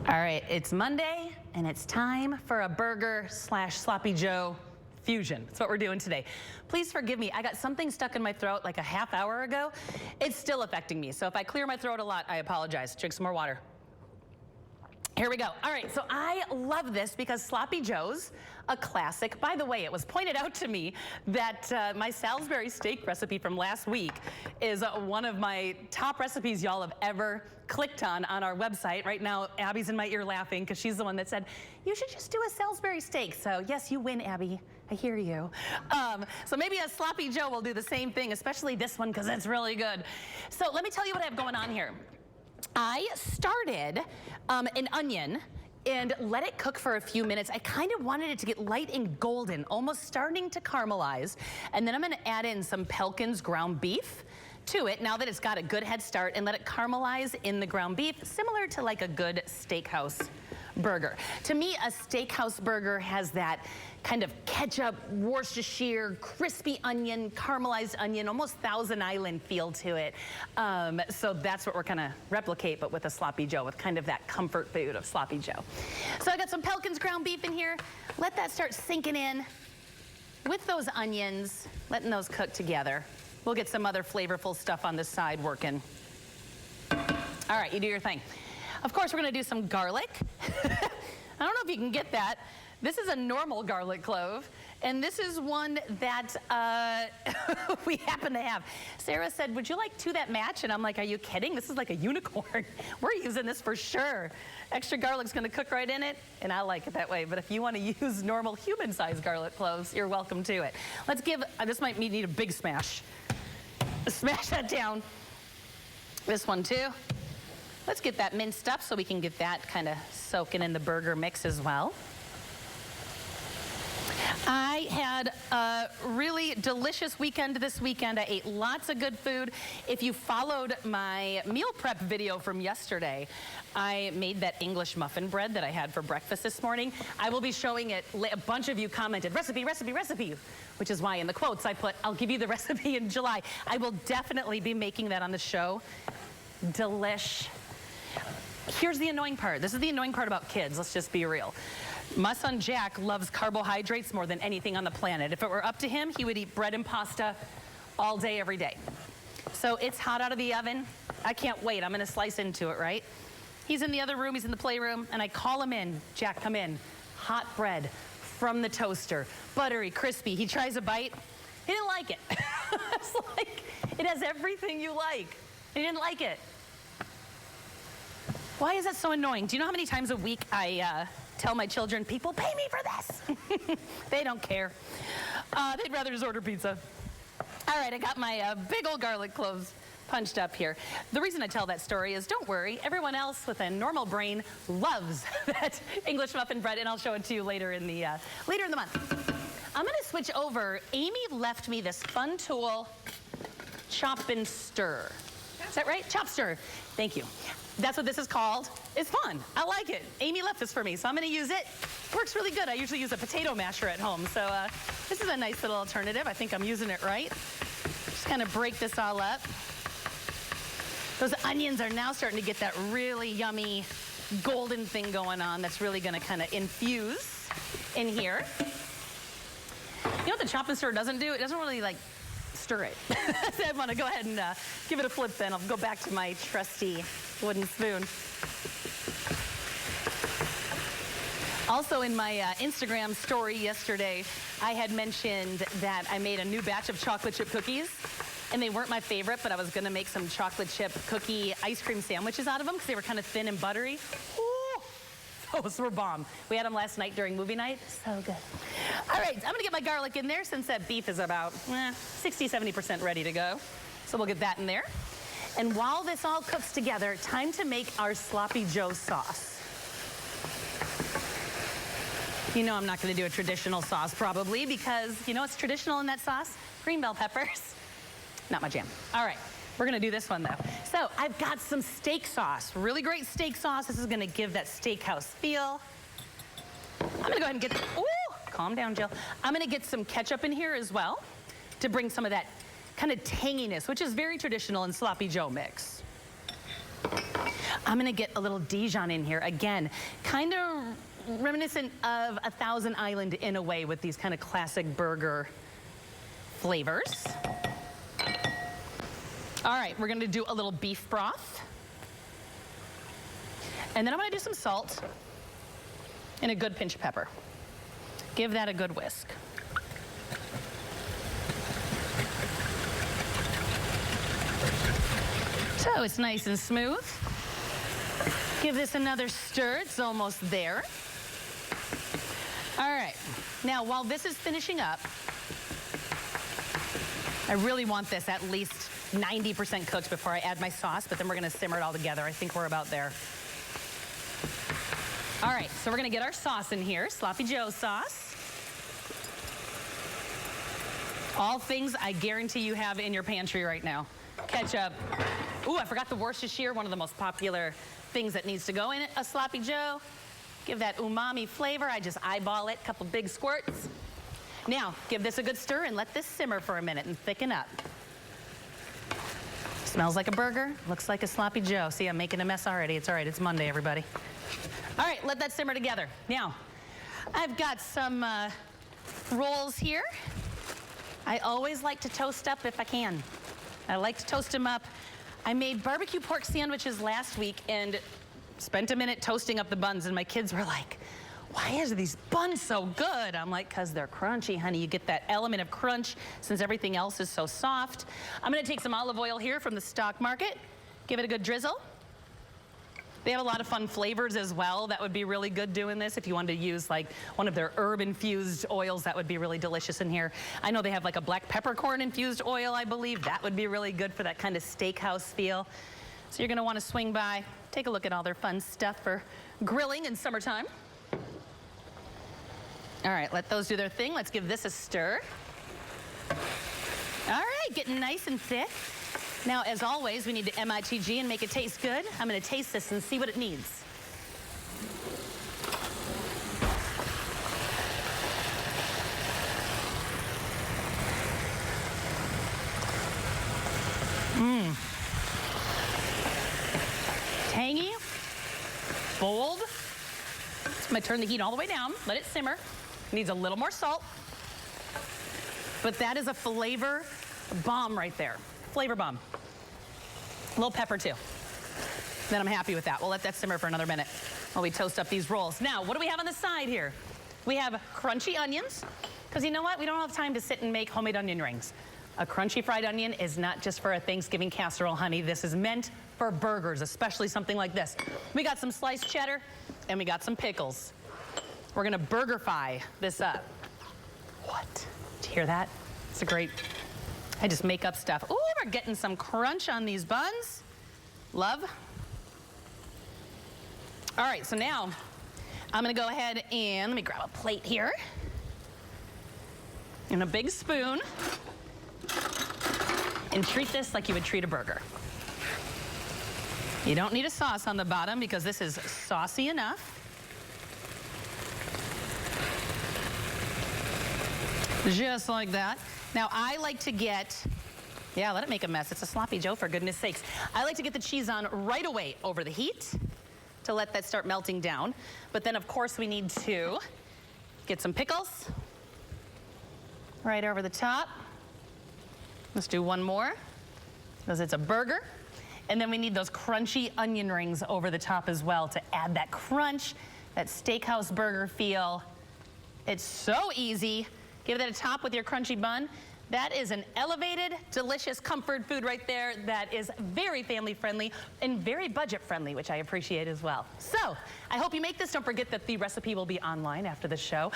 All right, it's Monday, and it's time for a burger slash sloppy Joe fusion. That's what we're doing today. Please forgive me. I got something stuck in my throat like a half hour ago. It's still affecting me. So if I clear my throat a lot, I apologize. Drink some more water. Here we go. All right, so I love this because Sloppy Joes, a classic. By the way, it was pointed out to me that my Salisbury steak recipe from last week is one of my top recipes y'all have ever clicked on our website. Right now, Abby's in my ear laughing because she's the one that said, you should just do a Salisbury steak. So yes, you win, Abby. I hear you. So maybe a Sloppy Joe will do the same thing, especially this one because it's really good. So let me tell you what I have going on here. I started an onion and let it cook for a few minutes. I kind of wanted it to get light and golden, almost starting to caramelize. And then I'm gonna add in some Pelkins ground beef to it now that it's got a good head start and let it caramelize in the ground beef, similar to like a good steakhouse burger. To me, a steakhouse burger has that kind of ketchup, Worcestershire, crispy onion, caramelized onion, almost Thousand Island feel to it. So that's what we're gonna replicate, but with a Sloppy Joe, with kind of that comfort food of Sloppy Joe. So I got some Pelkins ground beef in here. Let that start sinking in with those onions, letting those cook together. We'll get some other flavorful stuff on the side working. All right, you do your thing. Of course, we're gonna do some garlic. I don't know if you can get that. This is a normal garlic clove, and this is one that we happen to have. Sarah said, would you like two that match? And I'm like, are you kidding? This is like a unicorn. We're using this for sure. Extra garlic's gonna cook right in it, and I like it that way. But if you wanna use normal human-sized garlic cloves, you're welcome to it. Let's give, this might need a big smash. Smash that down. This one too. Let's get that minced up so we can get that kind of soaking in the burger mix as well. I had a really delicious weekend this weekend. I ate lots of good food. If you followed my meal prep video from yesterday, I made that English muffin bread that I had for breakfast this morning. I will be showing it. A bunch of you commented, recipe, recipe, recipe, which is why in the quotes I put, I'll give you the recipe in July. I will definitely be making that on the show. Delish. Here's the annoying part. This is the annoying part about kids. Let's just be real. My son Jack loves carbohydrates more than anything on the planet. If it were up to him, he would eat bread and pasta all day, every day. So it's hot out of the oven. I can't wait. I'm going to slice into it, right? He's in the other room. He's in the playroom. And I call him in. Jack, come in. Hot bread from the toaster. Buttery, crispy. He tries a bite. He didn't like it. It's like, it has everything you like. He didn't like it. Why is that so annoying? Do you know how many times a week I tell my children, people pay me for this? They don't care. They'd rather just order pizza. All right, I got my big old garlic cloves punched up here. The reason I tell that story is, don't worry, everyone else with a normal brain loves that English muffin bread, and I'll show it to you later in the month. I'm gonna switch over. Amy left me this fun tool, Chop and Stir. Is that right? Chop Stir. Thank you. That's what this is called. It's fun. I like it. Amy left this for me, so I'm going to use it. Works really good. I usually use a potato masher at home, so this is a nice little alternative. I think I'm using it right. Just kind of break this all up. Those onions are now starting to get that really yummy golden thing going on that's really going to kind of infuse in here. You know what the Chop and Stir doesn't do? It doesn't really like stir it. So I want to go ahead and give it a flip then. I'll go back to my trusty wooden spoon. Also in my Instagram story yesterday, I had mentioned that I made a new batch of chocolate chip cookies, and they weren't my favorite, but I was gonna make some chocolate chip cookie ice cream sandwiches out of them because they were kind of thin and buttery. Ooh, those were bomb. We had them last night during movie night. So good. All right, I'm gonna get my garlic in there since that beef is about 60, 70% ready to go. So we'll get that in there. And while this all cooks together, time to make our Sloppy Joe sauce. You know I'm not gonna do a traditional sauce probably because you know what's traditional in that sauce? Green bell peppers. Not my jam. All right, we're gonna do this one though. So I've got some steak sauce, really great steak sauce. This is gonna give that steakhouse feel. I'm gonna go ahead and get, ooh, calm down, Jill. I'm gonna get some ketchup in here as well to bring some of that kind of tanginess, which is very traditional in Sloppy Joe mix. I'm gonna get a little Dijon in here. Again, kind of reminiscent of 1,000 Island in a way with these kind of classic burger flavors. All right, we're gonna do a little beef broth. And then I'm gonna do some salt and a good pinch of pepper. Give that a good whisk. So it's nice and smooth. Give this another stir, it's almost there. All right, now while this is finishing up, I really want this at least 90% cooked before I add my sauce, but then we're gonna simmer it all together. I think we're about there. All right, so we're gonna get our sauce in here, Sloppy Joe sauce. All things I guarantee you have in your pantry right now. Ketchup. Ooh, I forgot the Worcestershire, one of the most popular things that needs to go in a Sloppy Joe. Give that umami flavor. I just eyeball it, couple big squirts. Now, give this a good stir and let this simmer for a minute and thicken up. Smells like a burger, looks like a Sloppy Joe. See, I'm making a mess already. It's all right, it's Monday, everybody. All right, let that simmer together. Now, I've got some rolls here. I always like to toast up if I can. I like to toast them up. I made barbecue pork sandwiches last week and spent a minute toasting up the buns, and my kids were like, why are these buns so good? I'm like, because they're crunchy, honey. You get that element of crunch since everything else is so soft. I'm gonna take some olive oil here from the stock market, give it a good drizzle. They have a lot of fun flavors as well. That would be really good doing this. If you wanted to use like one of their herb-infused oils, that would be really delicious in here. I know they have like a black peppercorn-infused oil, I believe. That would be really good for that kind of steakhouse feel. So you're gonna wanna swing by, take a look at all their fun stuff for grilling in summertime. All right, let those do their thing. Let's give this a stir. All right, getting nice and thick. Now, as always, we need to MITG and make it taste good. I'm gonna taste this and see what it needs. Tangy, bold. I'm gonna turn the heat all the way down, let it simmer. Needs a little more salt. But that is a flavor bomb right there. Flavor bomb. A little pepper too. Then I'm happy with that. We'll let that simmer for another minute while we toast up these rolls. Now, what do we have on the side here? We have crunchy onions, because you know what? We don't have time to sit and make homemade onion rings. A crunchy fried onion is not just for a Thanksgiving casserole, honey. This is meant for burgers, especially something like this. We got some sliced cheddar, and we got some pickles. We're gonna burgerfy this up. What? Did you hear that? It's a great, I just make up stuff. Ooh, we're getting some crunch on these buns. Love. All right, so now I'm gonna go ahead and let me grab a plate here and a big spoon and treat this like you would treat a burger. You don't need a sauce on the bottom because this is saucy enough. Just like that. Now I like to get, yeah, let it make a mess. It's a Sloppy Joe, for goodness sakes. I like to get the cheese on right away over the heat to let that start melting down. But then of course we need to get some pickles right over the top. Let's do one more because it's a burger. And then we need those crunchy onion rings over the top as well to add that crunch, that steakhouse burger feel. It's so easy. Give that a top with your crunchy bun. That is an elevated, delicious comfort food right there that is very family friendly and very budget friendly, which I appreciate as well. So I hope you make this. Don't forget that the recipe will be online after the show.